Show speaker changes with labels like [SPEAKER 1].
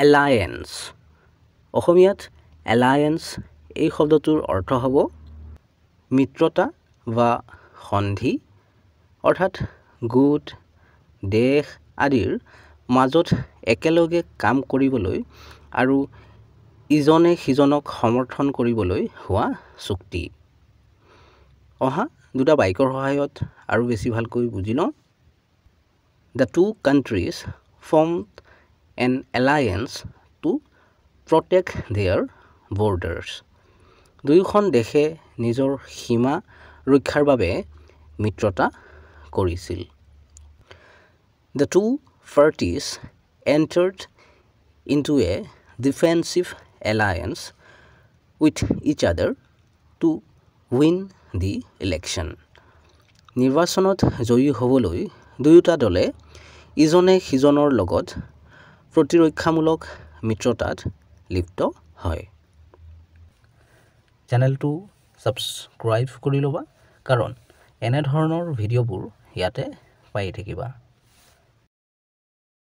[SPEAKER 1] Alliance অসমীয়াত alliance এই শব্দটোৰ অৰ্থ হ'ব মিত্ৰতা বা সন্ধি অৰ্থাৎ গোট দেশ আদিৰ মাজত একেলগে কাম কৰিবলৈ আৰু ইজনে সিজনক সমৰ্থন কৰিবলৈ হোৱা চুক্তি অহা দুটা বাইকৰ সহায়ত আৰু বেছি ভালকৈ বুজি লওঁ The two countries formed an alliance to protect their borders. দুয়োখন দেশে নিজৰ সীমা ৰক্ষাৰ বাবে মিত্ৰতা কৰিছিল The two parties entered into a defensive alliance with each other to win the election. নিৰ্বাচনত জয়ী হ'বলৈ দুয়োটা দলে ইজনে সিজনৰ লগত প্ৰতিৰক্ষামূলক মিত্ৰতাত লিপ্ত হয় চেনেলটো ছাবস্ক্ৰাইব কৰি ল'বা কাৰণ এনে ধৰণৰ ভিডিঅ'বোৰ ইয়াতে পাই থাকিবা